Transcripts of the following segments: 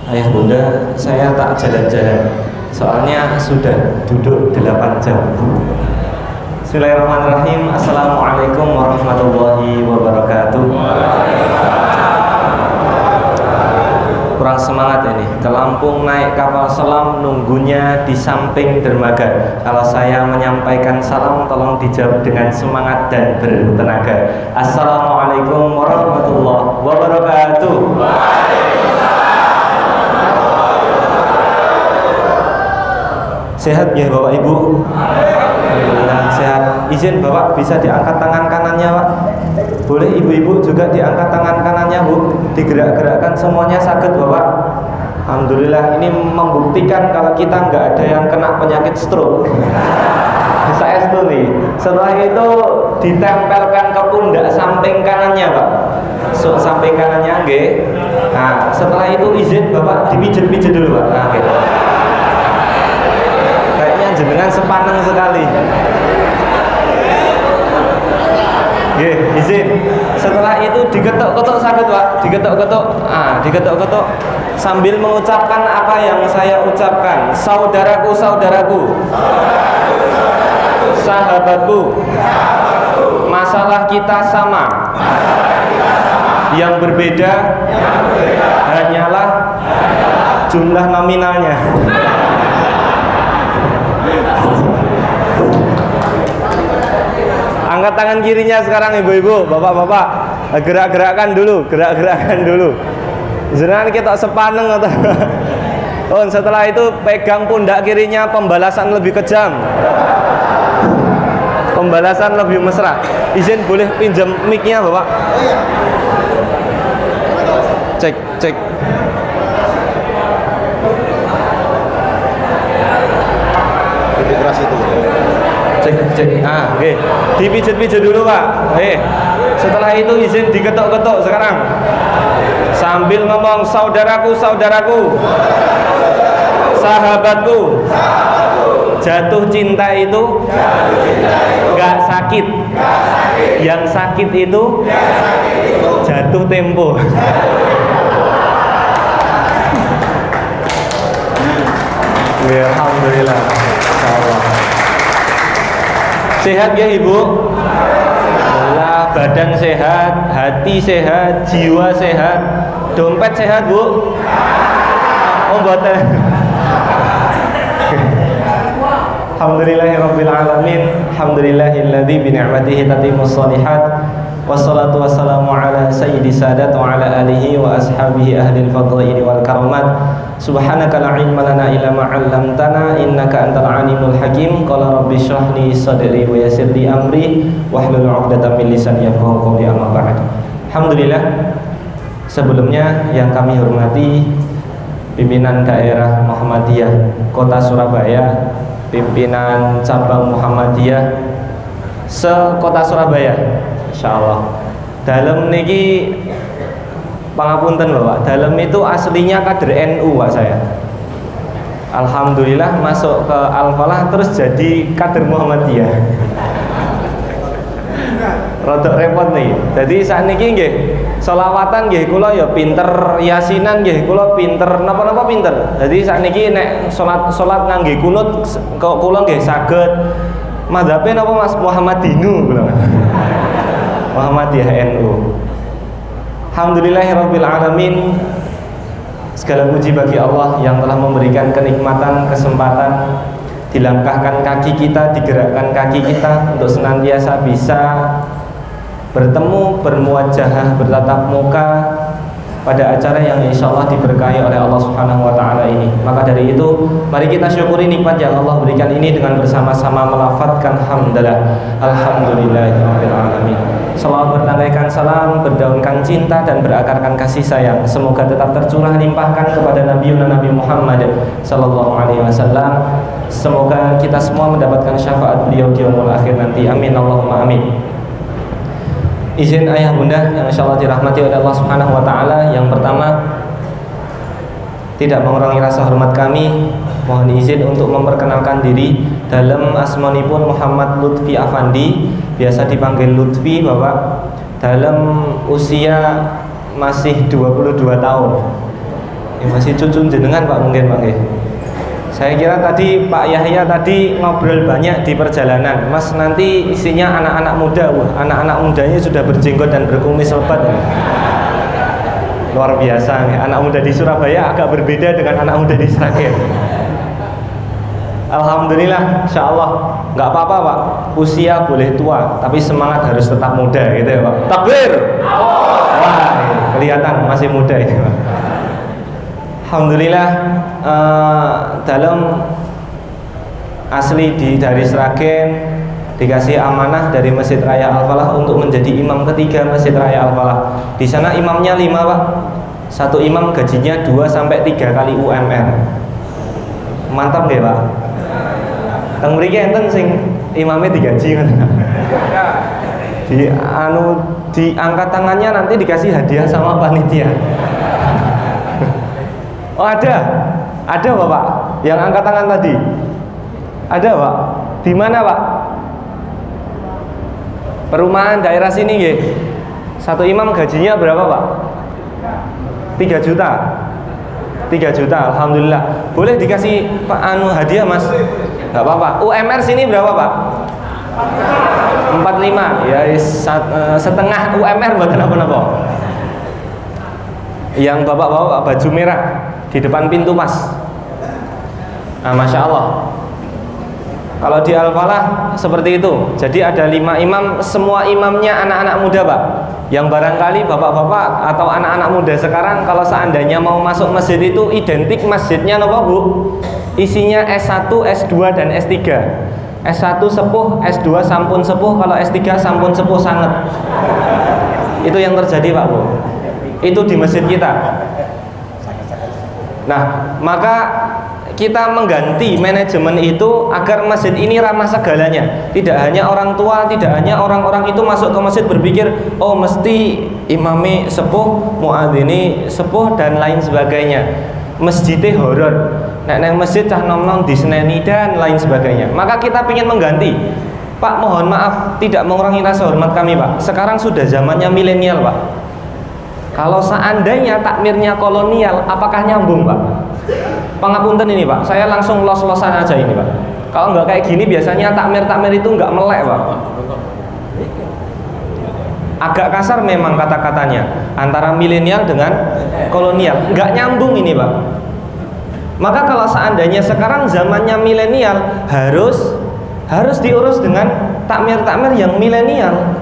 Ayah bunda, saya tak jalan-jalan, soalnya sudah duduk 8 jam. Bismillahirrahmanirrahim. Assalamualaikum warahmatullahi wabarakatuh. Kurang semangat ini. Ke Lampung naik kapal selam, nunggunya di samping dermaga. Kalau saya menyampaikan salam, tolong dijawab dengan semangat dan bertenaga. Assalamualaikum warahmatullahi wabarakatuh. Sehat ya Bapak Ibu? Alhamdulillah sehat. Izin Bapak bisa diangkat tangan kanannya Pak. Boleh ibu-ibu juga diangkat tangan kanannya Bu. Digerak-gerakkan semuanya sakit Bapak. Alhamdulillah ini membuktikan kalau kita nggak ada yang kena penyakit stroke. Saya itu nih. Setelah itu ditempelkan ke pundak samping kanannya Pak. So, samping kanannya nggih. Nah setelah itu izin Bapak dipijit-pijit dulu Pak. Nah, gitu. Jenengan sepaneng sekali. Nggih, izin. Setelah itu diketuk-ketuk sakit, Pak. Diketuk-ketuk. Diketuk-ketuk sambil mengucapkan apa yang saya ucapkan. Saudaraku, saudaraku. Sahabatku. Masalah kita sama. Yang berbeda hanyalah jumlah nominalnya. Angkat tangan kirinya sekarang ibu-ibu, bapak-bapak. Gerak-gerakkan dulu, gerak-gerakkan dulu. Jenengan kita sepaneng atau oh, setelah itu pegang pundak kirinya, pembalasan lebih kejam. Pembalasan lebih mesra. Izin boleh pinjam mic-nya, Bapak? Cek, cek. Lebih keras itu. Cek. Oke. Dipijit-pijit dulu Pak. Setelah itu izin diketuk-ketuk sekarang. Sambil ngomong saudaraku, saudaraku. Sahabatku. Jatuh cinta itu gak sakit. Yang sakit itu jatuh tempo. Alhamdulillah. Insyaallah. Sehat ya Ibu? Alhamdulillah, badan sehat, hati sehat, jiwa sehat, dompet sehat Bu? Oh mboten. Alhamdulillahirabbil alamin. Alhamdulillahilladzi bi ni'matihi tatimmus shalihat. Wassalatu wassalamu ala sayyidi sadat wa ala alihi wa ashabihi ahlil fadhili wal karamat. Subhanaka la ilma lana illa ma 'allamtana innaka antal alimul hakim. Qala rabbi shrah li sadri wa yassir li amri wahlul 'uqdatam min lisani yafqahu qawli amma ba'd. Alhamdulillah, sebelumnya yang kami hormati pimpinan daerah Muhammadiyah Kota Surabaya, pimpinan cabang Muhammadiyah se-Kota Surabaya. Insyaallah. Dalam niki pangapunten Bapak, dalam itu aslinya kader NU Pak saya. Alhamdulillah masuk ke Al-Falah terus jadi kader Muhammadiyah. Rodok repot nih. Jadi saat niki nggih selawatan nggih kula ya pinter, yasinan nggih kula pinter, napa-napa pinter. Jadi saat niki nek salat ngangge kunut kula nggih saged. Madhabe napa Mas Muhammadinu kula. Muhammadiyah NU. Alhamdulillahirabbil alamin. Segala puji bagi Allah yang telah memberikan kenikmatan, kesempatan dilangkahkan kaki kita, digerakkan kaki kita untuk senantiasa bisa bertemu, bermuajahah, bertatap muka pada acara yang insyaallah diberkahi oleh Allah Subhanahu wa taala ini. Maka dari itu, mari kita syukuri nikmat yang Allah berikan ini dengan bersama-sama melafadzkan hamdalah. Alhamdulillahirabbil alamin. Selalu bertandaikan salam, berdaunkan cinta dan berakarkan kasih sayang. Semoga tetap tercurah limpahkan kepada Nabi Muhammad sallallahu alaihi wasallam. Semoga kita semua mendapatkan syafaat beliau di yaumul akhir nanti. Amin Allahumma amin. Izin ayah bunda yang insyaallah dirahmati oleh Allah Subhanahu wa taala, yang pertama tidak mengurangi rasa hormat kami, mohon izin untuk memperkenalkan diri. Dalam asmanipun Muhammad Lutfi Afandi, biasa dipanggil Lutfi Bapak. Dalam usia masih 22 tahun. Ya, masih cucu jenengan Pak mungkin Pak nggih. Saya kira tadi Pak Yahya tadi ngobrol banyak di perjalanan. Mas nanti isinya anak-anak muda. Wah, anak-anak mudanya sudah berjenggot dan berkumis lebat. Luar biasa nih. Anak muda di Surabaya agak berbeda dengan anak muda di Sragen. Alhamdulillah, insya Allah nggak apa-apa Pak. Usia boleh tua, tapi semangat harus tetap muda gitu ya Pak. Takbir. Wah, kelihatan masih muda ini Pak. Alhamdulillah, dalam asli dari Sragen dikasih amanah dari Masjid Raya Al-Falah untuk menjadi imam ketiga Masjid Raya Al-Falah. Di sana imamnya 5 Pak. Satu imam gajinya 2-3 kali UMR. Mantap deh Pak. Teng mriki enten sing imamnya digaji kan. Diangkat tangannya nanti dikasih hadiah sama panitia. Oh ada Bapak yang angkat tangan tadi. Ada Pak. Di mana Pak? Perumahan daerah sini nggih. Satu imam gajinya berapa Pak? 3 juta. 3 juta, alhamdulillah. Boleh dikasih Pak hadiah Mas? Enggak apa-apa. UMR sini berapa Pak? 45. Ya setengah UMR buat apa-apa. Yang bapak-bapak baju merah di depan pintu Mas. Nah, Masya Allah. Kalau di Al-Falah seperti itu. Jadi ada 5 imam, semua imamnya anak-anak muda Pak. Yang barangkali bapak-bapak atau anak-anak muda sekarang kalau seandainya mau masuk masjid itu identik masjidnya apa Bu? Isinya S1, S2 dan S3. S1 sepuh, S2 sampun sepuh, kalau S3 sampun sepuh sangat. Itu yang terjadi Pak Bu. Itu di masjid kita. Nah, maka kita mengganti manajemen itu agar masjid ini ramah segalanya. Tidak hanya orang tua, tidak hanya orang-orang itu masuk ke masjid berpikir, oh mesti imami sepuh, muadzini sepuh dan lain sebagainya. Masjidnya horor. Neng masjid cah nom-nom diseneni dan lain sebagainya. Maka kita ingin mengganti. Pak, mohon maaf tidak mengurangi rasa hormat kami Pak. Sekarang sudah zamannya milenial Pak. Kalau seandainya takmirnya kolonial, apakah nyambung Pak? Pangapunten ini Pak, saya langsung los-losan aja ini Pak. Kalau nggak kayak gini biasanya takmir-takmir itu nggak melek Pak. Agak kasar memang kata-katanya antara milenial dengan kolonial, nggak nyambung ini Pak. Maka kalau seandainya sekarang zamannya milenial, harus diurus dengan takmir-takmir yang milenial.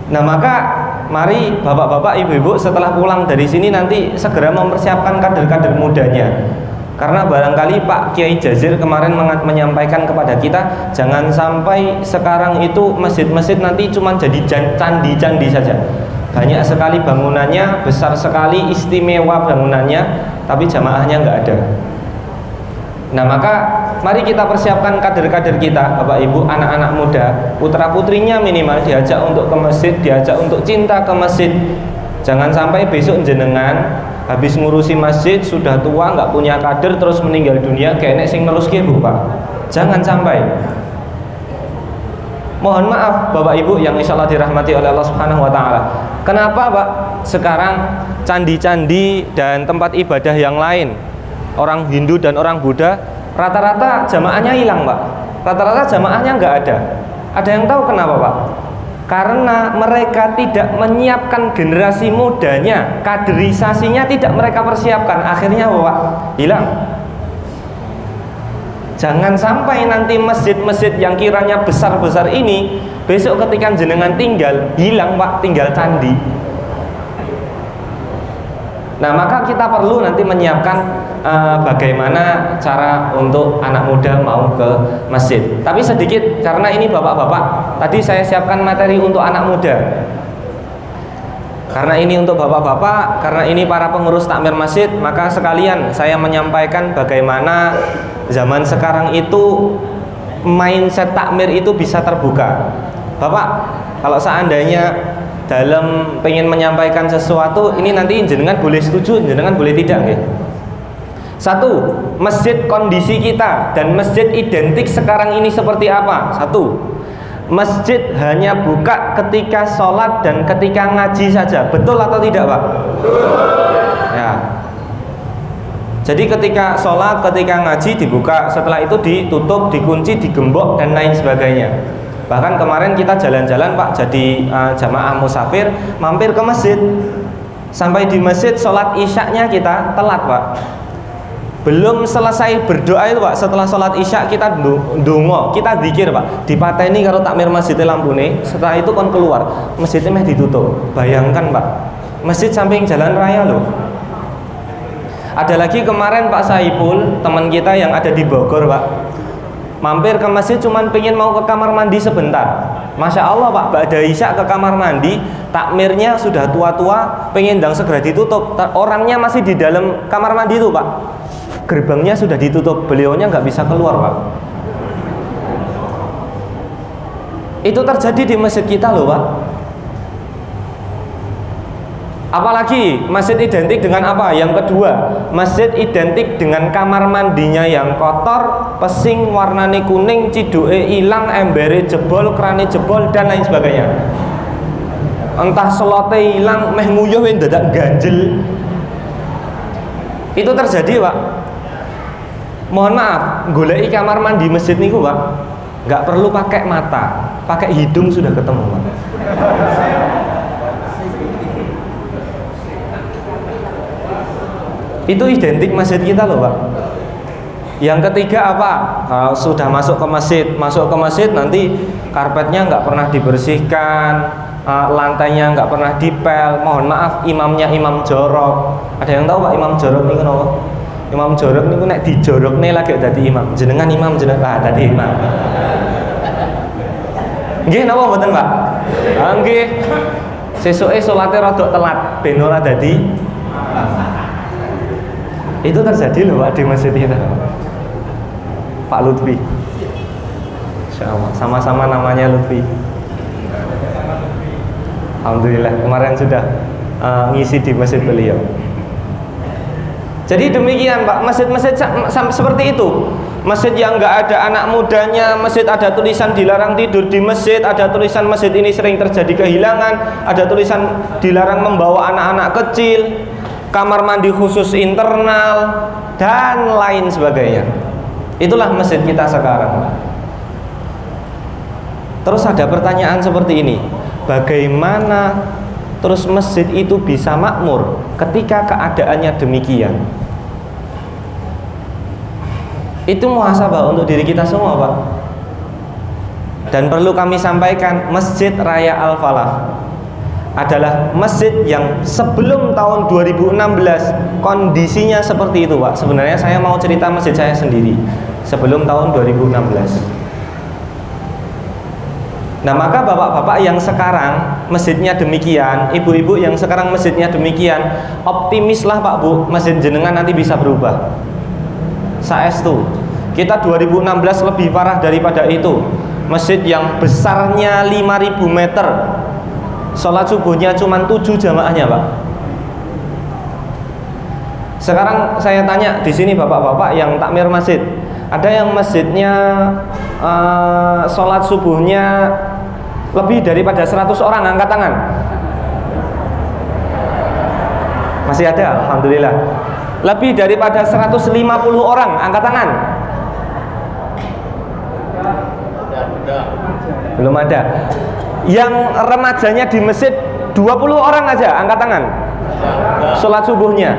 Nah maka mari bapak-bapak, ibu-ibu setelah pulang dari sini nanti segera mempersiapkan kader-kader mudanya. Karena barangkali Pak Kiai Jazir kemarin menyampaikan kepada kita, jangan sampai sekarang itu masjid-masjid nanti cuma jadi candi-candi saja. Banyak sekali bangunannya, besar sekali, istimewa bangunannya, tapi jamaahnya nggak ada. Nah maka mari kita persiapkan kader-kader kita, Bapak Ibu, anak-anak muda, putra putrinya minimal diajak untuk ke masjid, diajak untuk cinta ke masjid. Jangan sampai besok jenengan habis ngurusi masjid sudah tua nggak punya kader terus meninggal dunia kayak nek sing neruske Bu Pak. Jangan sampai. Mohon maaf Bapak Ibu yang insya Allah dirahmati oleh Allah Subhanahu Wa Taala. Kenapa Pak sekarang candi-candi dan tempat ibadah yang lain, orang Hindu dan orang Buddha rata-rata jamaahnya hilang Pak. Rata-rata jamaahnya nggak ada. Ada yang tahu kenapa Pak? Karena mereka tidak menyiapkan generasi mudanya, kaderisasinya tidak mereka persiapkan. Akhirnya Pak hilang. Jangan sampai nanti masjid-masjid yang kiranya besar-besar ini besok ketika jenengan tinggal hilang Pak, tinggal candi. Nah maka kita perlu nanti menyiapkan bagaimana cara untuk anak muda mau ke masjid. Tapi sedikit karena ini bapak-bapak, tadi saya siapkan materi untuk anak muda. Karena ini untuk bapak-bapak, karena ini para pengurus takmir masjid, maka sekalian saya menyampaikan bagaimana zaman sekarang itu mindset takmir itu bisa terbuka. Bapak, kalau seandainya dalam pengen menyampaikan sesuatu ini nanti jenengan boleh setuju, jenengan boleh tidak nggih. Satu, masjid kondisi kita dan masjid identik sekarang ini seperti apa? Satu, masjid hanya buka ketika sholat dan ketika ngaji saja. Betul atau tidak, Pak? Ya. Jadi ketika sholat, ketika ngaji dibuka, setelah itu ditutup, dikunci, digembok dan lain sebagainya. Bahkan kemarin kita jalan-jalan, Pak, jadi jamaah musafir, mampir ke masjid. Sampai di masjid sholat isyaknya kita telat, Pak. Belum selesai berdoa itu, Pak, setelah sholat isya kita ndonga, kita zikir, Pak, dipateni karo takmir masjidnya lampune. Setelah itu kon keluar, masjidnya meh ditutup. Bayangkan, Pak, masjid samping jalan raya loh. Ada lagi kemarin Pak Saipul, teman kita yang ada di Bogor, Pak, mampir ke masjid cuman pengen mau ke kamar mandi sebentar. Masya Allah, Pak, ba'da isya ke kamar mandi, takmirnya sudah tua-tua, pengen dang segera ditutup. Orangnya masih di dalam kamar mandi itu, Pak. Gerbangnya sudah ditutup, beliaunya nggak bisa keluar, Pak. Itu terjadi di masjid kita loh, Pak. Apalagi masjid identik dengan apa? Yang kedua, masjid identik dengan kamar mandinya yang kotor, pesing, warnane kuning, ciduke ilang, embere jebol, krane jebol dan lain sebagainya. Entah selote ilang, meh nguyuh dadak ganjel. Itu terjadi, Pak. Mohon maaf, goleki kamar mandi masjid niku, Pak, nggak perlu pakai mata, pakai hidung sudah ketemu, Pak. Itu identik masjid kita loh, Pak. Yang ketiga apa? Sudah masuk ke masjid nanti karpetnya nggak pernah dibersihkan, lantainya nggak pernah dipel. Mohon maaf, imamnya imam jorok. Ada yang tahu, Pak, imam jorok ini kenapa? Imam jorok niku nek dijorokne lagi dadi imam. Jenengan imam dadi imam. Nggih napa mboten, Pak? Nggih. Sesuke salate rada telat ben ora dadi. Itu terjadi loh, Pak, di masjid kita. Pak Lutfi. Insyaallah, sama-sama namanya Lutfi. Alhamdulillah kemarin sudah ngisi di masjid beliau. Jadi demikian, Pak, masjid-masjid seperti itu. Masjid yang nggak ada anak mudanya, masjid ada tulisan dilarang tidur di masjid, ada tulisan masjid ini sering terjadi kehilangan, ada tulisan dilarang membawa anak-anak kecil, kamar mandi khusus internal dan lain sebagainya. Itulah masjid kita sekarang. Terus ada pertanyaan seperti ini, bagaimana terus masjid itu bisa makmur ketika keadaannya demikian? Itu muhasabah untuk diri kita semua, Pak. Dan perlu kami sampaikan, Masjid Raya Al-Falah adalah masjid yang sebelum tahun 2016 kondisinya seperti itu, Pak. Sebenarnya saya mau cerita masjid saya sendiri sebelum tahun 2016. Nah, maka bapak-bapak yang sekarang masjidnya demikian, ibu-ibu yang sekarang masjidnya demikian, optimislah, Pak, Bu, masjid jenengan nanti bisa berubah. Saestu. Kita 2016 lebih parah daripada itu. Masjid yang besarnya 5.000 meter, sholat subuhnya cuma 7 jamaahnya, Pak. Sekarang saya tanya di sini bapak-bapak yang takmir masjid, ada yang masjidnya sholat subuhnya lebih daripada 100 orang, angkat tangan. Masih ada, alhamdulillah. Lebih daripada 150 orang, angkat tangan. Belum ada. Yang remajanya di masjid 20 orang aja, angkat tangan. Sholat subuhnya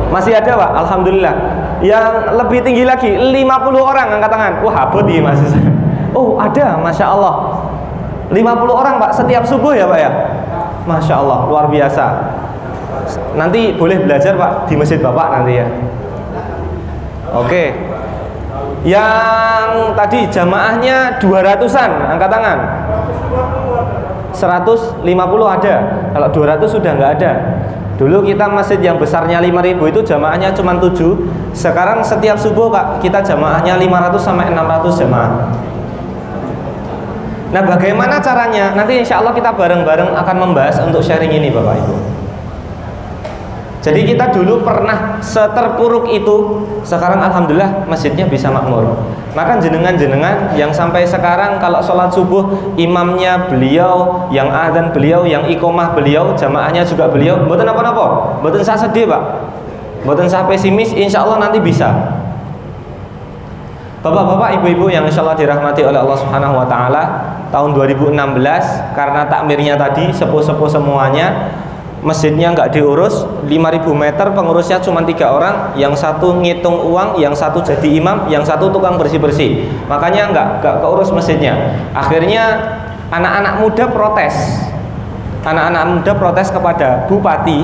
masih ada, Pak, alhamdulillah. Yang lebih tinggi lagi 50 orang, angkat tangan. Wah, abot ya, Mas. Oh, ada, Masya Allah. 50 orang, Pak, setiap subuh ya, Pak, ya. Masya Allah, luar biasa. Nanti boleh belajar, Pak, di masjid Bapak nanti ya. Oke. Yang tadi jamaahnya 200-an, angkat tangan. 150 ada. Kalau 200 sudah nggak ada. Dulu kita masjid yang besarnya 5.000 itu jamaahnya cuma 7. Sekarang setiap subuh, Pak, kita jamaahnya 500 sampai 600 jamaah. Nah, bagaimana caranya? Nanti insya Allah kita bareng-bareng akan membahas untuk sharing ini, Bapak Ibu. Jadi kita dulu pernah seterpuruk itu, sekarang alhamdulillah masjidnya bisa makmur. Maka jenengan-jenengan yang sampai sekarang kalau sholat subuh imamnya beliau, yang adzan beliau, yang iqomah beliau, jamaahnya juga beliau, mboten apa-apa, mboten usah sedih Pak, mboten usah pesimis, insya Allah nanti bisa. Bapak-bapak, ibu-ibu yang insya Allah dirahmati oleh Allah Subhanahu Wa Taala, tahun 2016 karena takmirnya tadi sepuh-sepuh semuanya, masjidnya nggak diurus, 5.000 meter pengurusnya cuma 3 orang, yang satu ngitung uang, yang satu jadi imam, yang satu tukang bersih-bersih. Makanya nggak keurus masjidnya. Akhirnya anak-anak muda protes. Anak-anak muda protes kepada bupati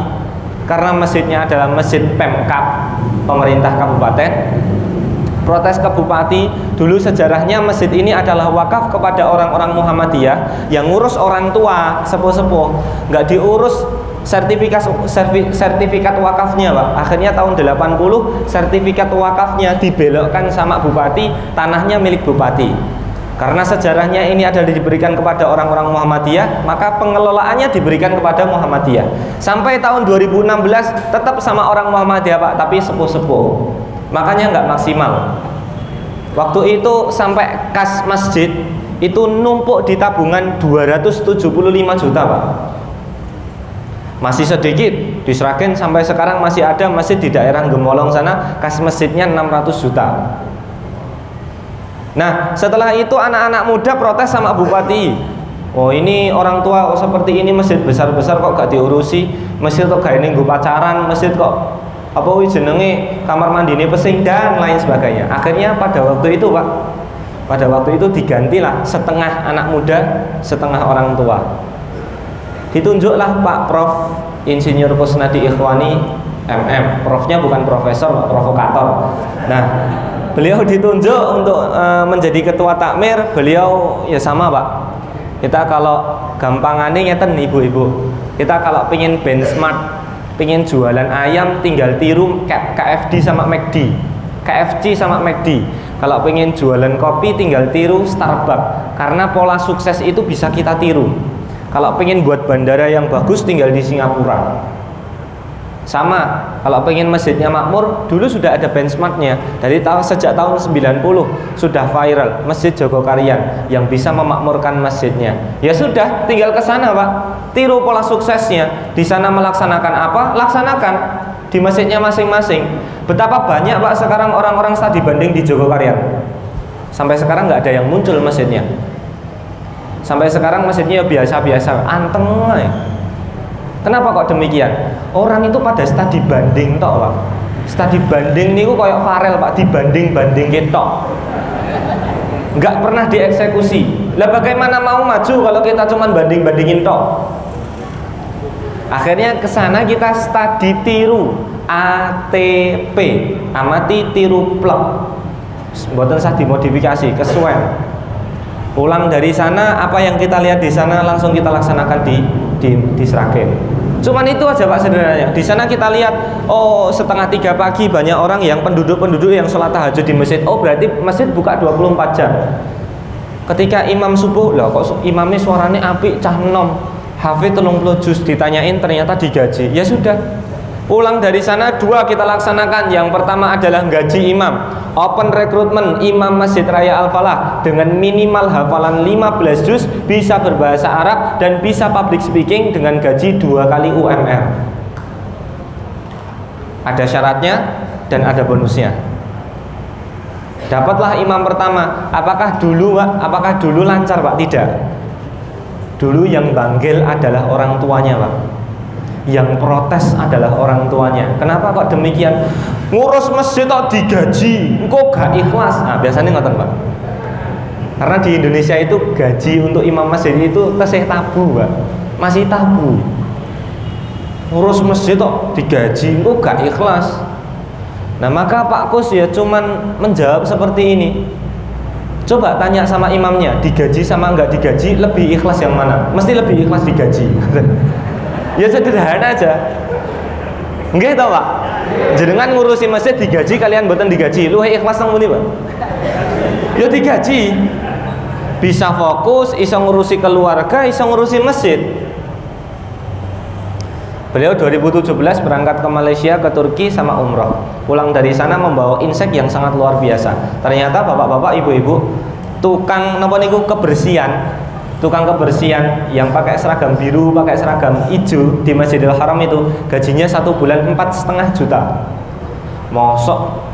karena masjidnya adalah masjid Pemkab, pemerintah kabupaten. Protes ke bupati, dulu sejarahnya masjid ini adalah wakaf kepada orang-orang Muhammadiyah yang ngurus orang tua, sepuh-sepuh, nggak diurus sertifikat wakafnya Pak. Akhirnya tahun 80 sertifikat wakafnya dibelokkan sama bupati, tanahnya milik bupati. Karena sejarahnya ini adalah diberikan kepada orang-orang Muhammadiyah, maka pengelolaannya diberikan kepada Muhammadiyah. Sampai tahun 2016 tetap sama orang Muhammadiyah Pak, tapi sepuh-sepuh. Makanya nggak maksimal. Waktu itu sampai kas masjid itu numpuk di tabungan 275 juta Pak. Masih sedikit, di Sragen sampai sekarang masih ada masjid di daerah Gemolong sana, kas masjidnya 600 juta. Nah, setelah itu anak-anak muda protes sama bupati. Oh, ini orang tua seperti ini, masjid besar-besar kok gak diurusi, masjid kok gak ini nggo pacaran, masjid kok apa jenenge kamar mandine pesing dan lain sebagainya. Akhirnya pada waktu itu Pak, pada waktu itu digantilah setengah anak muda, setengah orang tua. Ditunjuklah Pak Prof Insinyur Kusnadi Ikhwani MM. Profnya bukan profesor, provokator. Nah, beliau ditunjuk untuk menjadi ketua takmir. Beliau ya sama Pak, kita kalau gampangannya ngeten ibu-ibu, kita kalau pengen benchmark, pengen jualan ayam tinggal tiru KFD sama McD, KFC sama McD. Kalau pengen jualan kopi tinggal tiru Starbucks, karena pola sukses itu bisa kita tiru. Kalau pengen buat bandara yang bagus tinggal di Singapura. Sama, kalau pengen masjidnya makmur, dulu sudah ada benchmarknya. Sejak tahun 90 sudah viral Masjid Jogokarian yang bisa memakmurkan masjidnya. Ya sudah, tinggal ke sana Pak, tiru pola suksesnya. Di sana melaksanakan apa? Laksanakan di masjidnya masing-masing. Betapa banyak Pak sekarang orang-orang studi banding di Jogokarian. Sampai sekarang nggak ada yang muncul masjidnya. Sampai sekarang masjidnya biasa-biasa, anteng aja. Kenapa kok demikian? Orang itu pada studi banding tok Pak. Studi banding niku koyok Farel Pak, dibanding-banding ketok. Nggak pernah dieksekusi. Lah bagaimana mau maju kalau kita cuma banding-bandingin tok? Akhirnya ke sana kita studi tiru, ATP, amati tiru plek. Mboten usah dimodifikasi, kesuwen. Pulang dari sana, apa yang kita lihat di sana langsung kita laksanakan di Sragen. Cuman itu aja Pak sebenarnya. Di sana kita lihat, oh 2:30 pagi banyak orang yang penduduk-penduduk yang sholat tahajud di masjid. Oh berarti masjid buka 24 jam. Ketika imam subuh, loh kok imamnya suaranya apik, cah enom, hafid 30 juz, ditanyain ternyata digaji. Ya sudah, pulang dari sana 2 kita laksanakan. Yang pertama adalah gaji imam, open rekrutmen imam Masjid Raya Al-Falah dengan minimal hafalan 15 juz, bisa berbahasa Arab dan bisa public speaking dengan gaji 2 kali UMR. Ada syaratnya dan ada bonusnya. Dapatlah imam pertama. Apakah dulu lancar Pak? Tidak. Dulu yang banggil adalah orang tuanya Pak, yang protes adalah orang tuanya. Kenapa kok demikian? Ngurus masjid kok digaji, kok gak ikhlas? Nah biasanya ngoten Pak. Karena di Indonesia itu gaji untuk imam masjid itu tasih tabu Pak, masih tabu. Ngurus masjid kok digaji, kok gak ikhlas? Nah maka Pak Kus ya cuman menjawab seperti ini. Coba tanya sama imamnya, digaji sama nggak digaji lebih ikhlas yang mana? Mesti lebih ikhlas digaji. Ya sederhana aja. Nggih to, Pak? Jenengan ngurusi masjid digaji kalian mboten digaji. Luwih ikhlas nang pundi, Pak? Ya digaji. Bisa fokus, iso ngurusi keluarga, iso ngurusi masjid. Beliau 2017 berangkat ke Malaysia, ke Turki sama umroh. Pulang dari sana membawa insek yang sangat luar biasa. Ternyata bapak-bapak, ibu-ibu, tukang napa niku kebersihan, tukang kebersihan yang pakai seragam biru, pakai seragam hijau di Masjidil Haram itu gajinya 1 bulan 4,5 juta. Mosok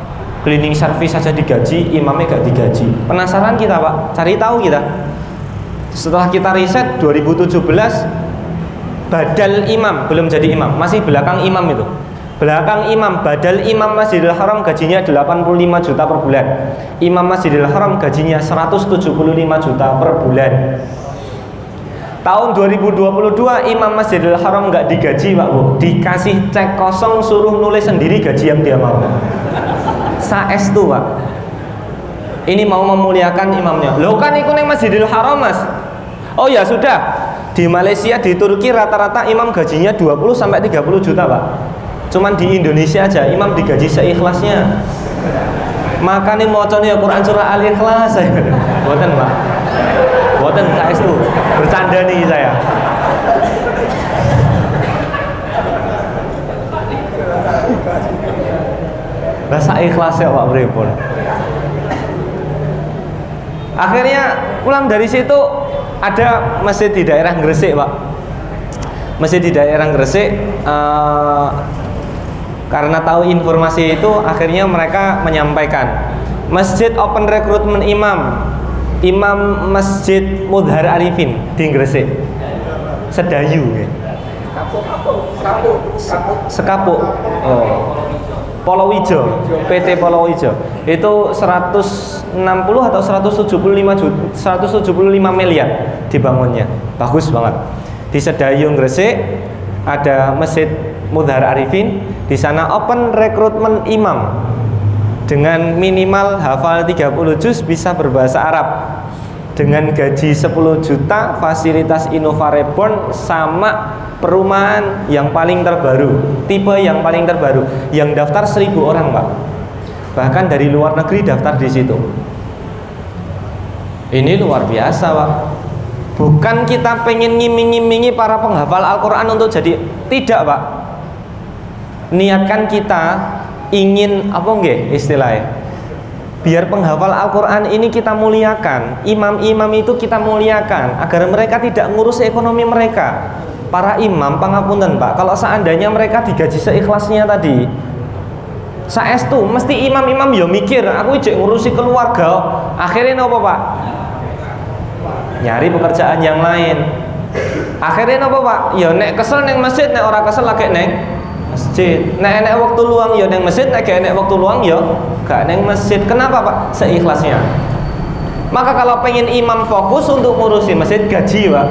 cleaning service saja digaji, imamnya gak digaji. Penasaran kita Pak, cari tahu kita. Setelah kita riset 2017, badal imam, belum jadi imam, masih belakang imam itu. Belakang imam, badal imam Masjidil Haram gajinya 85 juta per bulan. Imam Masjidil Haram gajinya 175 juta per bulan. Tahun 2022 imam Masjidil Haram nggak digaji Pak Bu, dikasih cek kosong, suruh nulis sendiri gaji yang dia mau. Saestu Pak. Ini mau memuliakan imamnya. Loh kan iku ning Masjidil Haram Mas. Oh ya sudah. Di Malaysia, di Turki rata-rata imam gajinya 20 sampai 30 juta Pak. Cuman di Indonesia aja imam digaji seikhlasnya. Makanya mocone Quran surah Al-Ikhlas. Boten Pak. Boten saestu. Bercanda nih saya. Rasa ikhlas ya Pak pripun. Akhirnya pulang dari situ ada masjid di daerah Gresik Pak. Masjid di daerah Gresik, karena tahu informasi itu akhirnya mereka menyampaikan masjid open rekrutmen imam, imam Masjid Mudhar Arifin di Gresik, Sedayu ya. Sekapuk. Oh. Polowijo, PT Polowijo itu 160 atau 175 miliar dibangunnya, bagus banget. Di Sedayu Gresik ada Masjid Mudhar Arifin, di sana open rekrutmen imam dengan minimal hafal 30 juz, bisa berbahasa Arab, dengan gaji 10 juta, fasilitas Innova Reborn, sama perumahan yang paling terbaru, tipe yang paling terbaru, yang daftar 1000 orang Pak. Bahkan dari luar negeri daftar di situ. Ini luar biasa Pak. Bukan kita pengen ngiming-ngimingi para penghafal Al-Quran untuk jadi, tidak Pak. Niatkan kita ingin apa nggih istilahnya, biar penghafal Al-Quran ini kita muliakan, imam-imam itu kita muliakan, agar mereka tidak ngurus ekonomi mereka. Para imam, pangapunten Pak, kalau seandainya mereka digaji seikhlasnya tadi, saestu mesti imam-imam ya mikir, aku ijek ngurusi keluarga, akhirnya apa Pak? Nyari pekerjaan yang lain. Akhirnya apa Pak? Ya nek kesel neng masjid, nek ora kesel lagi neng masjid. Nek enek waktu luang ya neng masjid, nek gak enek waktu luang ya gak neng masjid. Kenapa Pak? Seikhlasnya. Maka kalau pengen imam fokus untuk ngurusi masjid, gaji Pak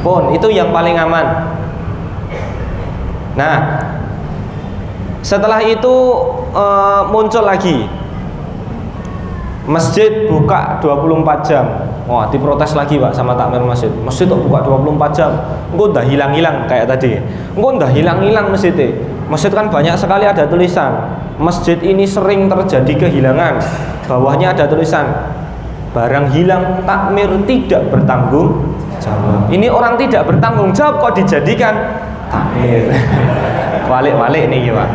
pun itu yang paling aman. Nah, setelah itu muncul lagi masjid buka 24 jam. Wah, diprotes lagi Pak sama takmir masjid. Masjid kok buka 24 jam? Engko udah hilang-hilang kayak tadi. Engko udah hilang-hilang masjidnya. Masjid kan banyak sekali ada tulisan, masjid ini sering terjadi kehilangan. Bawahnya ada tulisan, barang hilang takmir tidak bertanggung jawab. Ini orang tidak bertanggung jawab kok dijadikan takmir. Balik-balik nih Pak.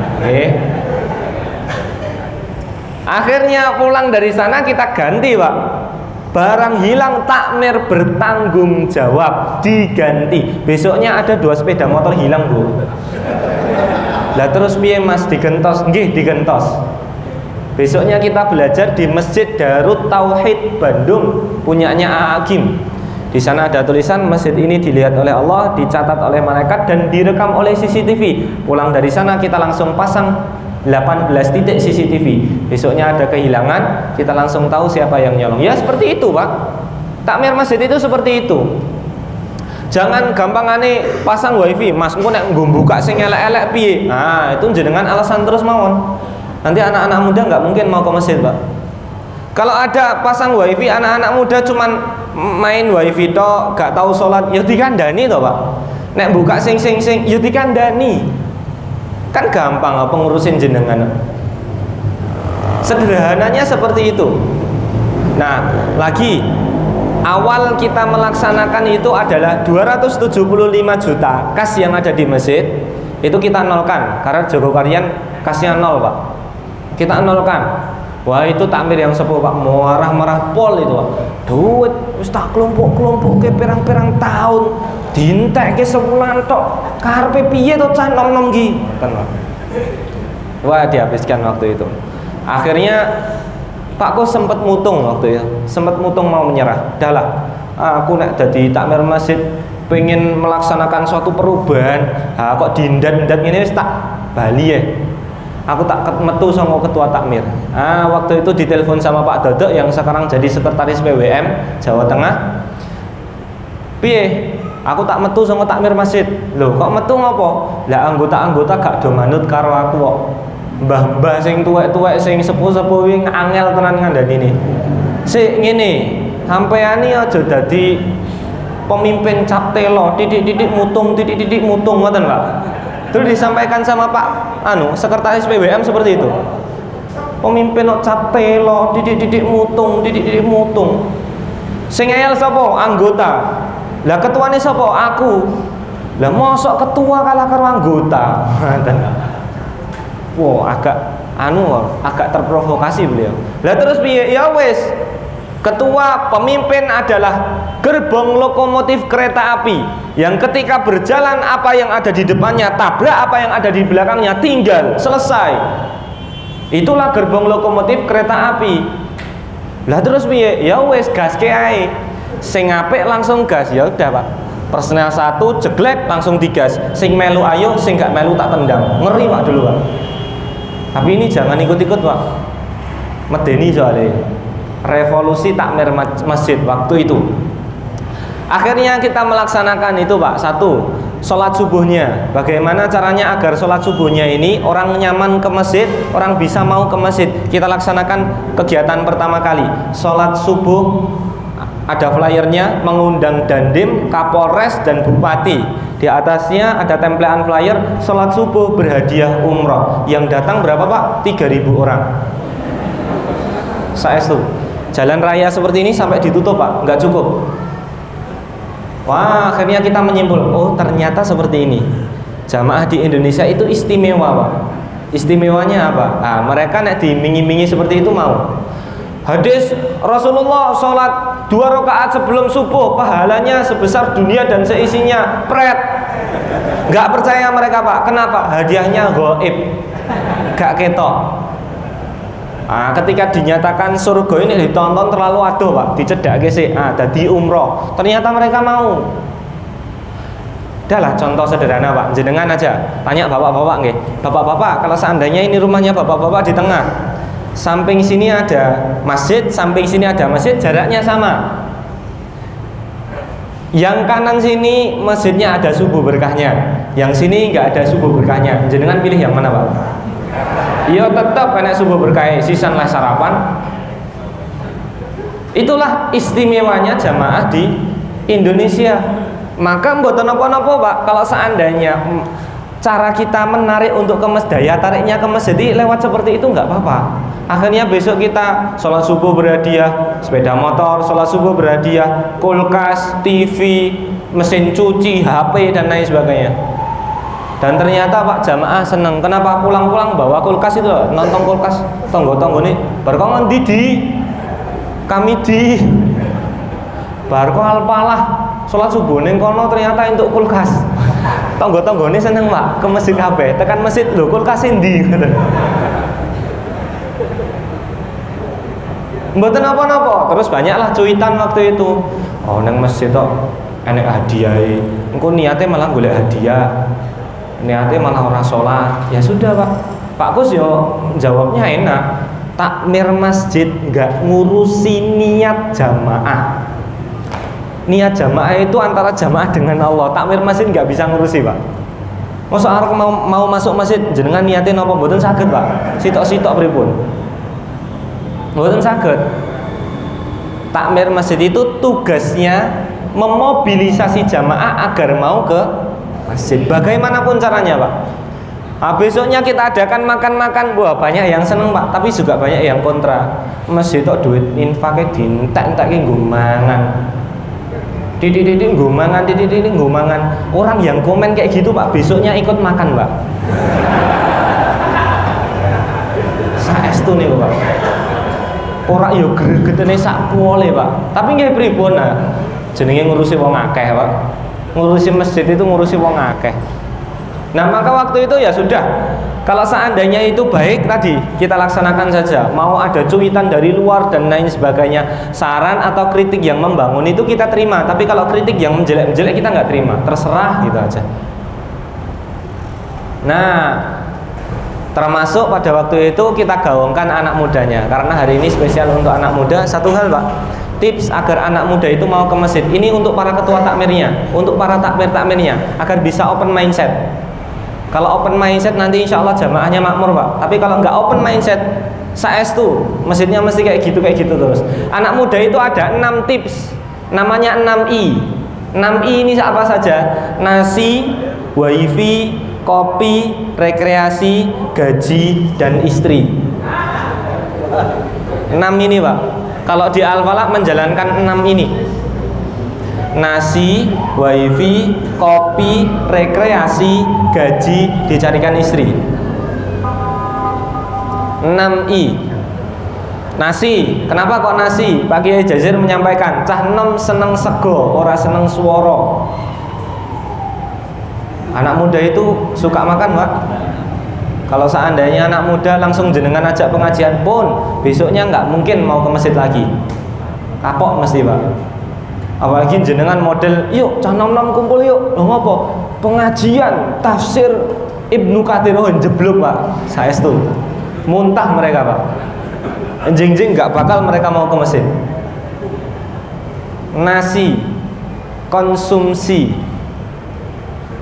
Akhirnya pulang dari sana kita ganti Pak. Barang hilang takmir bertanggung jawab, diganti. Besoknya ada 2 sepeda motor hilang Bu. Lah terus piye Mas, digentos? Nggih, digentos. Besoknya kita belajar di Masjid Darut Tauhid Bandung, punyanya A'agim. Di sana ada tulisan, masjid ini dilihat oleh Allah, dicatat oleh malaikat, dan direkam oleh CCTV. Pulang dari sana kita langsung pasang 18 titik CCTV. Besoknya ada kehilangan, kita langsung tahu siapa yang nyolong. Ya seperti itu Pak. Takmir masjid itu seperti itu. Jangan gampangane pasang wifi, Mas engko nek nggo buka sing elek-elek piye. Nah, itu jenengan alasan terus mawon. Nanti anak-anak muda nggak mungkin mau ke masjid Pak. Kalau ada pasang wifi, anak-anak muda cuman main wifi tok, gak tahu sholat, ya dikandani toh Pak. Nek buka sing ya dikandani. Kan gampang apa ngurusin jenengan. Sederhananya seperti itu. Nah, lagi awal kita melaksanakan itu adalah 275 juta kas yang ada di masjid itu kita nolkan karena Jogokarian kasnya nol Pak, kita nolkan. Wah itu takmir yang sepuh Pak, marah-marah pol itu Pak. Duit wis tak kelompok ke pirang-pirang tahun dintek ke sebulan tok karepe piye to cah nom-nom ki kan Pak. Wah dihabiskan waktu itu. Akhirnya Pakku sempat mutung waktu itu, sempat mutung mau menyerah. Dahlah, aku nek dadi takmir masjid pengen melaksanakan suatu perubahan, kok dindat-ndat ngene wis tak bali ya. Aku tak metu sama ketua takmir. Waktu itu ditelepon sama Pak Dodok yang sekarang jadi sekretaris PWM Jawa Tengah. Piye? Aku tak metu sama takmir masjid. Loh, kok metu ngopo? Lah anggota-anggota gak do manut karo aku kok. Mbah-mbah sing tuwek-tuwek sing sepuh-sepuh wing angel tenan ngandani. Sik ngene, sampeyane aja dadi pemimpin cap telo, titik-titik mutung ngoten, Pak. Terus disampaikan sama Pak sekretaris PWM seperti itu. Pemimpin cap telo, titik-titik mutung. Sing ngeyel sapa? Anggota. Lah ketuane sapa? Aku. Lah mosok ketua kalah karo anggota. Wow, agak terprovokasi beliau. Lah terus piye? Ya wis. Ketua pemimpin adalah gerbong lokomotif kereta api yang ketika berjalan apa yang ada di depannya tabrak apa yang ada di belakangnya, tinggal selesai. Itulah gerbong lokomotif kereta api. Lah terus piye? Ya wis gaske ae. Sing apik langsung gas, ya udah Pak. Personel 1 jeglek langsung digas. Sing melu ayo, sing gak melu tak tendang. Ngeri Pak dulu Pak. Tapi ini jangan ikut-ikut Pak. Medeni soalnya. Revolusi takmir masjid waktu itu. Akhirnya kita melaksanakan itu Pak. 1, sholat subuhnya. Bagaimana caranya agar sholat subuhnya ini orang nyaman ke masjid, orang bisa mau ke masjid. Kita laksanakan kegiatan pertama kali. Sholat subuh, ada flyernya, mengundang Dandim, Kapolres dan Bupati. Di atasnya ada templean flyer, sholat subuh berhadiah umroh. Yang datang berapa Pak? 3.000 orang. Saestu. Jalan raya seperti ini sampai ditutup Pak, nggak cukup. Wah, akhirnya kita menyimpul, oh ternyata seperti ini. Jamaah di Indonesia itu istimewa Pak. Istimewanya apa? Mereka nek dimingi-mingi seperti itu mau. Hadis Rasulullah sholat 2 rakaat sebelum subuh pahalanya sebesar dunia dan seisinya. Pret. Nggak percaya mereka Pak. Kenapa? Hadiahnya gaib, gak ketok. Ketika dinyatakan surga ini ditonton terlalu aduh Pak, dicedak sih, dadi umroh. Ternyata mereka mau. Udahlah contoh sederhana Pak, jenengan aja tanya bapak-bapak nggih. Bapak-bapak, kalau seandainya ini rumahnya bapak-bapak di tengah, samping sini ada masjid, samping sini ada masjid, jaraknya sama. Yang kanan sini masjidnya ada subuh berkahnya, yang sini nggak ada subuh berkahnya. Jenengan pilih yang mana Pak? Ya tetap enak subuh berkah, sisan lah sarapan. Itulah istimewanya jamaah di Indonesia. Maka mboten napa-napa Pak, kalau seandainya cara kita menarik untuk ke masjid, daya tariknya ke masjid lewat seperti itu nggak apa-apa. Akhirnya besok kita sholat subuh berhadiah sepeda motor, sholat subuh berhadiah kulkas, TV, mesin cuci, HP dan lain sebagainya. Dan ternyata Pak jamaah seneng. Kenapa? Pulang-pulang bawa kulkas itu loh, nonton kulkas tonggo-tonggo nih. Barkong di kami di barkong alpalah sholat subuh neng kono ternyata untuk kulkas. Tonggo-tonggo ini seneng Pak ke masjid kabeh. Tekan masjid lho kulkas endi. Mboten apa-apa. Terus banyaklah cuitan waktu itu. Oh neng masjid tok enek hadiah. Engko niate malah golek hadiah. Niatnya malah orang sholat. Ya sudah Pak. Pak Kus yo jawabnya enak. Takmir masjid nggak ngurusi niat jamaah. Niat jamaah itu antara jamaah dengan Allah. Takmir masjid nggak bisa ngurusi Pak. Masa arek mau masuk masjid jenengan niatin apa mboten saged Pak. Sitok-sitok pripun. Mboten saged. Takmir masjid itu tugasnya memobilisasi jamaah agar mau ke masjid. Bagaimanapun caranya Pak. Besoknya kita adakan makan-makan. Wah banyak yang seneng Pak, tapi juga banyak yang kontra. Masjid kok duit infaknya dientek-entek nggo mangan. titik nggo mangan, titik nggo mangan. Orang yang komen kayak gitu Pak, besoknya ikut makan Pak. Saestu nih Pak. Ora yo gregetene sak pole Pak. Tapi nggih pripun nah. Jenenge ngurusi wong akeh Pak. Ngurusi masjid itu ngurusi wong akeh. Nah maka waktu itu ya sudah, kalau seandainya itu baik tadi kita laksanakan saja. Mau ada cuitan dari luar dan lain sebagainya, saran atau kritik yang membangun itu kita terima. Tapi kalau kritik yang menjelek-menjelek kita nggak terima, terserah gitu aja. Nah termasuk pada waktu itu kita gaungkan anak mudanya. Karena hari ini spesial untuk anak muda. Satu hal Pak, tips agar anak muda itu mau ke masjid. Ini untuk para ketua takmirnya, untuk para takmirnya, agar bisa open mindset. Kalau open mindset nanti insya Allah jamaahnya makmur Pak. Tapi kalau nggak open mindset, saestu masjidnya mesti kayak gitu terus. Anak muda itu ada 6 tips, namanya 6I. 6I ini apa saja? Nasi, wifi, kopi, rekreasi, gaji, dan istri. 6 ini Pak. Kalau di Al-Falaq menjalankan 6 ini. Nasi, wifi, kopi, rekreasi, gaji, dicarikan istri. 6I. Nasi, kenapa kok nasi? Pak Kiai Jazir menyampaikan, cah nom seneng sego, ora seneng swara. Anak muda itu suka makan Pak. Kalau seandainya anak muda langsung jenengan ajak pengajian pun, besoknya nggak mungkin mau ke masjid lagi. Kapok mesti Pak. Apalagi jenengan model, yuk cah nom-nom kumpul yuk. Loh ngopo? Pengajian tafsir Ibnu Katsir jeblok Pak. Saestu. Muntah mereka Pak. Jeng-jeng nggak bakal mereka mau ke masjid. Nasi, konsumsi.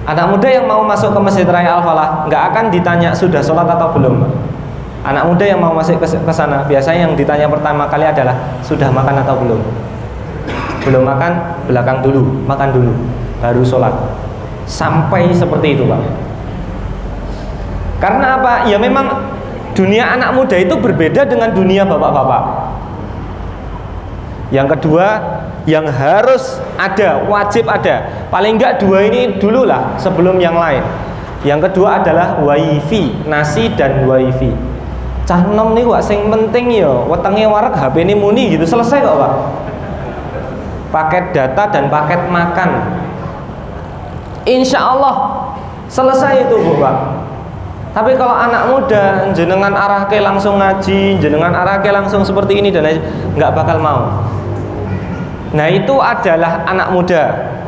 Anak muda yang mau masuk ke Masjid Raya Al-Falaq nggak akan ditanya sudah sholat atau belum Pak. Anak muda yang mau masuk ke sana biasanya yang ditanya pertama kali adalah sudah makan atau belum. Belum makan, belakang dulu, makan dulu, baru sholat. Sampai seperti itu Pak. Karena apa? Ya memang dunia anak muda itu berbeda dengan dunia bapak-bapak. Yang kedua, yang harus ada, wajib ada, paling enggak 2 ini dulu lah sebelum yang lain. Yang kedua adalah wifi, nasi dan wifi. Cah nom nih wak sing penting yo, wetenge warak HP ini muni gitu, selesai kok Pak. Paket data dan paket makan, insya Allah selesai itu Bu Pak. Tapi kalau anak muda jenengan arahke langsung ngaji, jenengan arahke langsung seperti ini dan lain, nggak bakal mau. Nah itu adalah anak muda.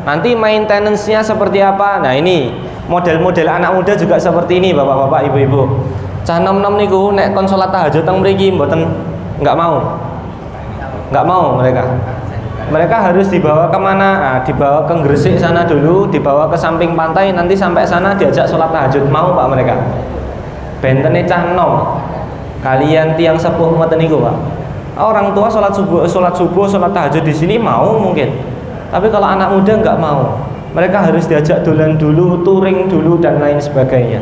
Nanti maintenance-nya seperti apa? Nah ini model-model anak muda juga seperti ini bapak-bapak, ibu-ibu. Cah nom-nom niku nek kon salat tahajud teng mriki mboten, nggak mau mereka. Mereka harus dibawa kemana? Nah, dibawa ke Gresik sana dulu, dibawa ke samping pantai, nanti sampai sana diajak sholat tahajud. Mau Pak mereka? Bentene cah nom. Kalian tiang sepuh ngoten niku Pak. Orang tua sholat subuh, sholat tahajud di sini mau mungkin. Tapi kalau anak muda nggak mau. Mereka harus diajak dolan dulu, touring dulu dan lain sebagainya.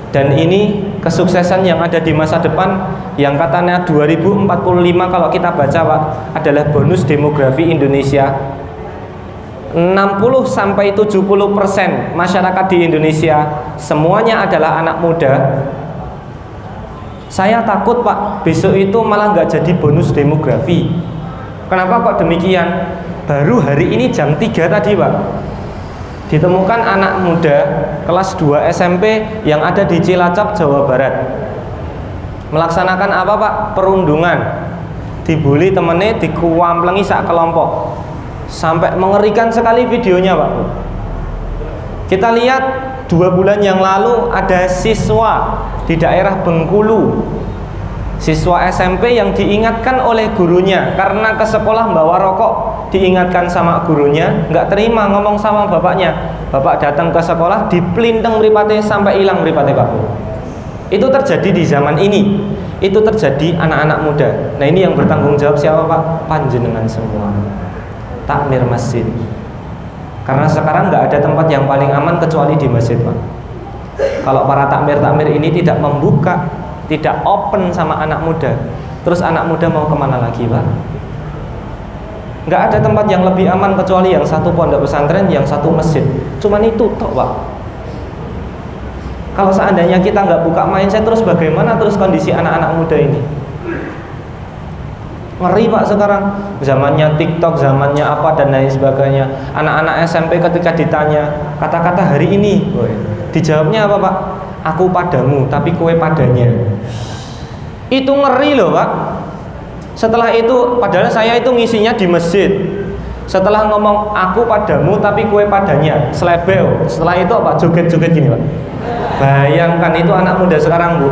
Dan ini kesuksesan yang ada di masa depan yang katanya 2045 kalau kita baca Pak adalah bonus demografi Indonesia. 60-70% masyarakat di Indonesia semuanya adalah anak muda. Saya takut Pak besok itu malah nggak jadi bonus demografi. Kenapa kok demikian? Baru hari ini jam 3 tadi Pak ditemukan anak muda kelas 2 SMP yang ada di Cilacap, Jawa Barat. Melaksanakan apa Pak? Perundungan. Dibully temennya, dikuamplengi sak kelompok. Sampai mengerikan sekali videonya Pak. Kita lihat 2 bulan yang lalu ada siswa di daerah Bengkulu, siswa SMP yang diingatkan oleh gurunya karena ke sekolah bawa rokok. Diingatkan sama gurunya, nggak terima ngomong sama bapaknya. Bapak datang ke sekolah, dipelinteng mripate sampai hilang mripate Pak. Itu terjadi di zaman ini. Itu terjadi anak-anak muda. Nah ini yang bertanggung jawab siapa Pak? Panjenengan semua. Takmir masjid. Karena sekarang nggak ada tempat yang paling aman kecuali di masjid Pak. Kalau para takmir-takmir ini tidak membuka, tidak open sama anak muda, terus anak muda mau kemana lagi Pak? Nggak ada tempat yang lebih aman kecuali yang satu pondok pesantren, yang satu masjid. Cuman itu toh Pak. Kalau seandainya kita nggak buka mindset, terus bagaimana terus kondisi anak-anak muda ini? Ngeri Pak sekarang. Zamannya TikTok, zamannya apa dan lain sebagainya. Anak-anak SMP ketika ditanya kata-kata hari ini, dijawabnya apa Pak? Aku padamu, tapi kue padanya. Itu ngeri loh Pak. Setelah itu, padahal saya itu ngisinya di masjid. Setelah ngomong aku padamu tapi kue padanya, selebel. Setelah itu apa? Joget-joget gini Pak. Bayangkan itu anak muda sekarang Bu.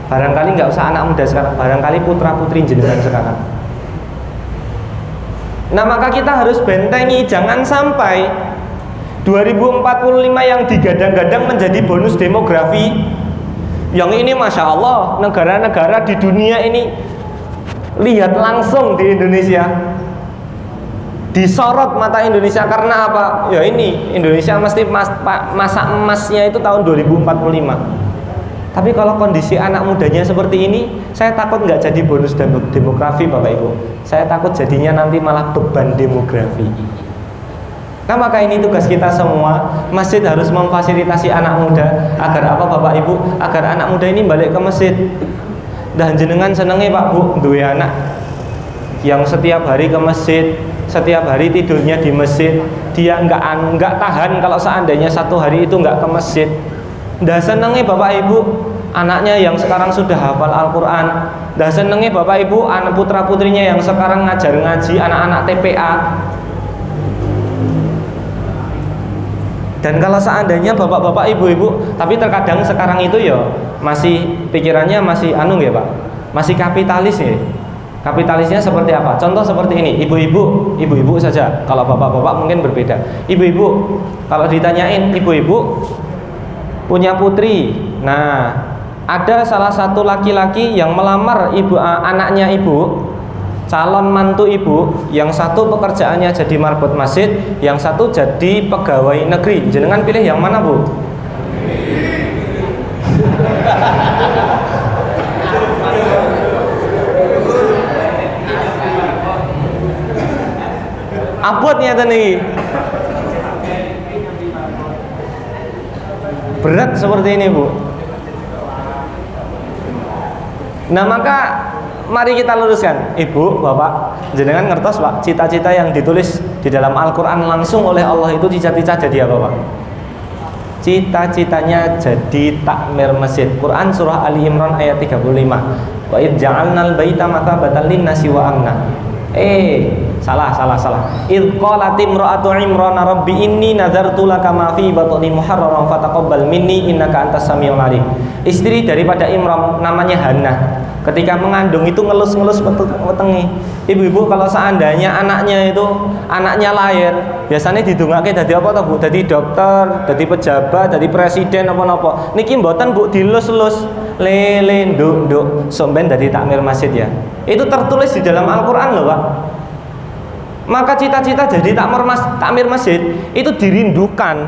Barangkali nggak usah anak muda sekarang, barangkali putra putri jenengan sekarang. Nah maka kita harus bentengi, jangan sampai 2045 yang digadang-gadang menjadi bonus demografi. Yang ini Masya Allah, negara-negara di dunia ini lihat langsung di Indonesia, disorot mata Indonesia. Karena apa? Ya ini Indonesia mesti masa emasnya itu tahun 2045. Tapi kalau kondisi anak mudanya seperti ini, saya takut nggak jadi bonus demografi Bapak Ibu. Saya takut jadinya nanti malah beban demografi. Nah maka ini tugas kita semua. Masjid harus memfasilitasi anak muda. Agar apa Bapak Ibu? Agar anak muda ini balik ke masjid. Dan jenengan senengnya Pak Bu, dua anak yang setiap hari ke masjid, setiap hari tidurnya di masjid. Dia nggak tahan kalau seandainya satu hari itu nggak ke masjid. Dah senengnya Bapak Ibu anaknya yang sekarang sudah hafal Al-Quran. Dah senengnya Bapak Ibu anak putra putrinya yang sekarang ngajar ngaji, anak-anak TPA. Dan kalau seandainya bapak-bapak ibu-ibu, tapi terkadang sekarang itu ya masih pikirannya masih anu ya Pak, masih kapitalis ya. Kapitalisnya seperti apa? Contoh seperti ini, ibu-ibu saja. Kalau bapak-bapak mungkin berbeda. Ibu-ibu, kalau ditanyain ibu-ibu punya putri. Nah, ada salah satu laki-laki yang melamar anaknya ibu, calon mantu ibu, yang satu pekerjaannya jadi marbot masjid, yang satu jadi pegawai negeri. Jenengan pilih yang mana Bu? Abotnya tadi berat seperti ini Bu. Nah maka mari kita luruskan, Ibu, Bapak, jenengan ngertos Pak, cita-cita yang ditulis di dalam Al-Quran langsung oleh Allah itu cita-cita jadi apa Pak? Cita-citanya jadi takmir masjid. Quran surah Ali Imran ayat 35. Wa id ja'alnal baita matsabatan lin-nasi wa amna. Salah. Id qalat imra'atu Imran rabbi inni nadartu laka ma fi batni muharraran fataqabbal minni innaka antas samiul alim. Istri daripada Imran namanya Hannah. Ketika mengandung itu ngelus-ngelus wetengi. Ibu-ibu kalau seandainya anaknya lahir, biasanya didongake dadi apa to Bu? Dadi dokter, dadi pejabat, dadi presiden apa-apa. Niki mboten Bu, dilus-lus. Lele nduk somben dadi takmir masjid ya. Itu tertulis di dalam Al-Qur'an loh, Pak. Maka cita-cita jadi takmir masjid itu dirindukan,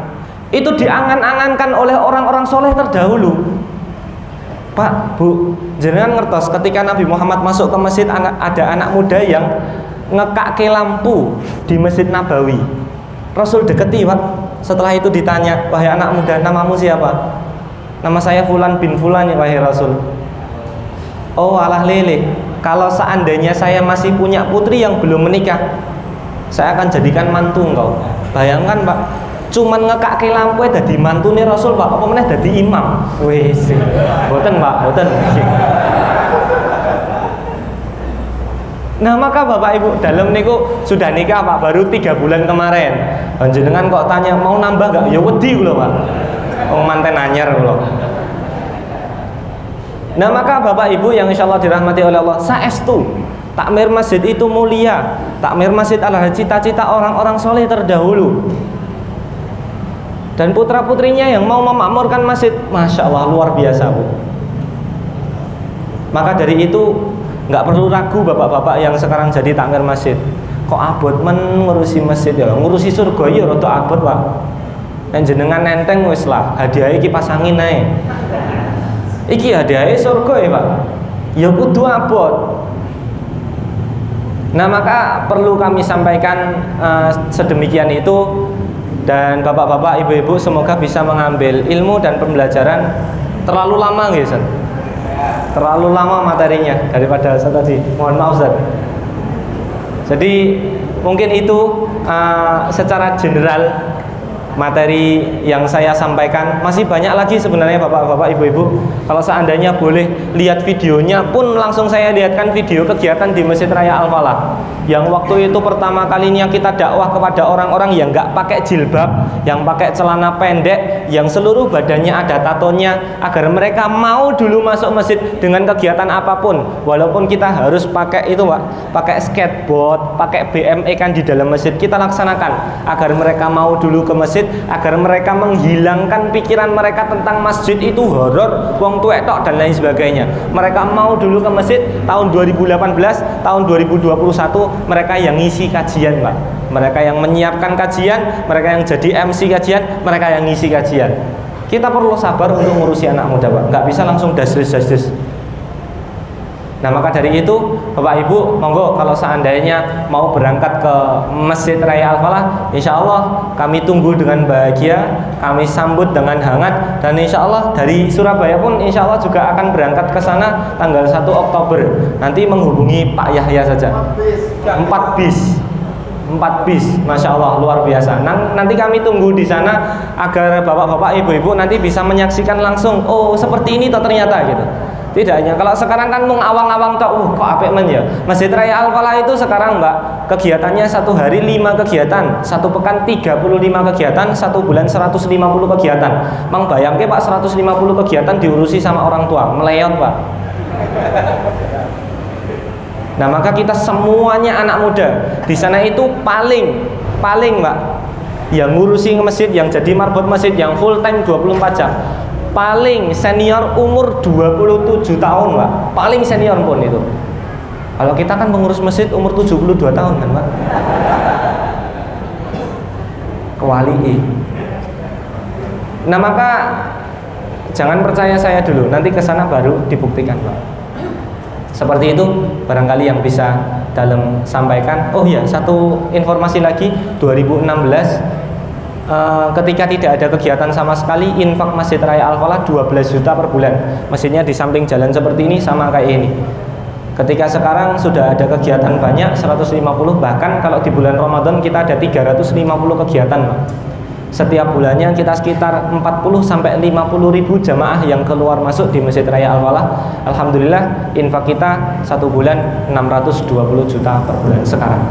itu diangan-angankan oleh orang-orang soleh terdahulu. Pak, Bu, jangan ngertos ketika Nabi Muhammad masuk ke masjid ada anak muda yang ngekake lampu di Masjid Nabawi. Rasul deketi Pak. Setelah itu ditanya, wahai anak muda, namamu siapa? Nama saya Fulan bin Fulan ya wahai Rasul. Oh alah lele, kalau seandainya saya masih punya putri yang belum menikah, saya akan jadikan mantu engkau. Bayangkan Pak, cuman ngekake lampu dadi mantune Rasul Pak, apa meneh dadi imam. Wis. Mboten Pak, mboten. Nah maka Bapak Ibu dalam niku sudah nikah Pak, baru 3 bulan kemarin. Panjenengan kok tanya mau nambah gak? Ya wedi kula Pak. Wong manten anyar kula. Nah maka Bapak Ibu yang insyaallah dirahmati oleh Allah, saestu takmir masjid itu mulia. Takmir masjid adalah cita-cita orang-orang soleh terdahulu. Dan putra-putrinya yang mau memakmurkan masjid, Masya Allah luar biasa Bu. Maka dari itu nggak perlu ragu bapak-bapak yang sekarang jadi takmir masjid. Kok abot ngurusi masjid ya, ngurusi surga ya rada abot Pak. Yang jenengan nenteng wis lah, hadiahnya kipas angin ae. Iki hadiahnya surga ya Pak. Ya kudu abot. Nah, maka perlu kami sampaikan sedemikian itu, dan bapak-bapak, ibu-ibu semoga bisa mengambil ilmu dan pembelajaran. Terlalu lama nggih, Ustaz? Terlalu lama materinya daripada Ustaz tadi. Mohon maaf, Ustaz. Jadi mungkin itu secara general materi yang saya sampaikan. Masih banyak lagi sebenarnya bapak-bapak, ibu-ibu. Kalau seandainya boleh lihat videonya pun, langsung saya lihatkan video kegiatan di Masjid Raya Al-Falah yang waktu itu pertama kalinya kita dakwah kepada orang-orang yang nggak pakai jilbab, yang pakai celana pendek, yang seluruh badannya ada tatonya, agar mereka mau dulu masuk masjid dengan kegiatan apapun, walaupun kita harus pakai itu, Pak, pakai skateboard, pakai BMX kan di dalam masjid, kita laksanakan agar mereka mau dulu ke masjid, agar mereka menghilangkan pikiran mereka tentang masjid itu horor, wong tuwek tok dan lain sebagainya. Mereka mau dulu ke masjid. Tahun 2018, tahun 2021 mereka yang ngisi kajian, Pak. Mereka yang menyiapkan kajian, mereka yang jadi MC kajian, mereka yang ngisi kajian. Kita perlu sabar untuk ngurusi anak muda, Pak. Nggak bisa langsung dasdes. Nah, maka dari itu Bapak Ibu, monggo kalau seandainya mau berangkat ke Masjid Raya Al-Falah, insya Allah kami tunggu dengan bahagia, kami sambut dengan hangat, dan insya Allah dari Surabaya pun insya Allah juga akan berangkat ke sana tanggal 1 Oktober. Nanti menghubungi Pak Yahya saja. 4 bis, Masya Allah, luar biasa. Nanti kami tunggu di sana agar bapak-bapak, ibu-ibu nanti bisa menyaksikan langsung. Oh, seperti ini toh ternyata gitu. Tidak hanya kalau sekarang kan mung awang-awang tok, kok apik men ya. Masjid Raya Al-Falah itu sekarang, Mbak, kegiatannya satu hari 5 kegiatan, satu pekan 35 kegiatan, satu bulan 150 kegiatan. Mang bayangke Pak, 150 kegiatan diurusi sama orang tua, meleot, Pak. Nah, maka kita semuanya anak muda di sana itu paling Mbak, yang ngurusi masjid, yang jadi marbot masjid, yang full time 24 jam. Paling senior umur 27 tahun, Pak. Paling senior pun itu. Kalau kita kan pengurus masjid umur 72 tahun kan, Pak. Kewali. Nah, maka jangan percaya saya dulu, nanti ke sana baru dibuktikan, Pak. Seperti itu barangkali yang bisa dalam sampaikan. Oh iya, satu informasi lagi, 2016 ketika tidak ada kegiatan sama sekali, infak Masjid Raya Al-Falah 12 juta per bulan. Masjidnya di samping jalan seperti ini, sama kayak ini. Ketika sekarang sudah ada kegiatan banyak, 150, bahkan kalau di bulan Ramadan kita ada 350 kegiatan, Pak. Setiap bulannya kita sekitar 40 sampai 50 ribu jamaah yang keluar masuk di Masjid Raya Al-Falah. Alhamdulillah, infak kita satu bulan 620 juta per bulan sekarang.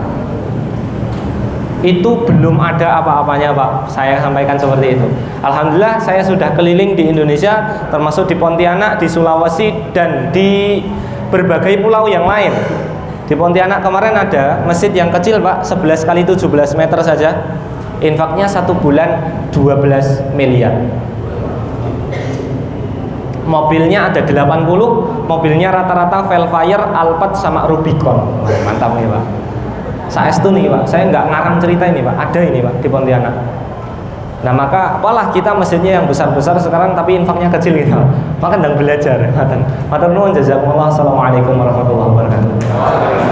Itu belum ada apa-apanya, Pak. Saya sampaikan seperti itu. Alhamdulillah, saya sudah keliling di Indonesia, termasuk di Pontianak, di Sulawesi, dan di berbagai pulau yang lain. Di Pontianak kemarin ada masjid yang kecil, Pak, 11 kali 17 meter saja. Infaknya satu bulan 12 miliar. Mobilnya ada 80, mobilnya rata-rata Velfire, Alphard, sama Rubicon. Mantap nih, Pak. Saestu nih, Pak, saya nggak ngarang cerita ini, Pak, ada ini, Pak, di Pontianak. Nah, maka apalah kita masjidnya yang besar-besar sekarang tapi infaknya kecil gitu, maka ndang belajar. Matur nuwun, jazakumullah. Assalamualaikum warahmatullahi wabarakatuh.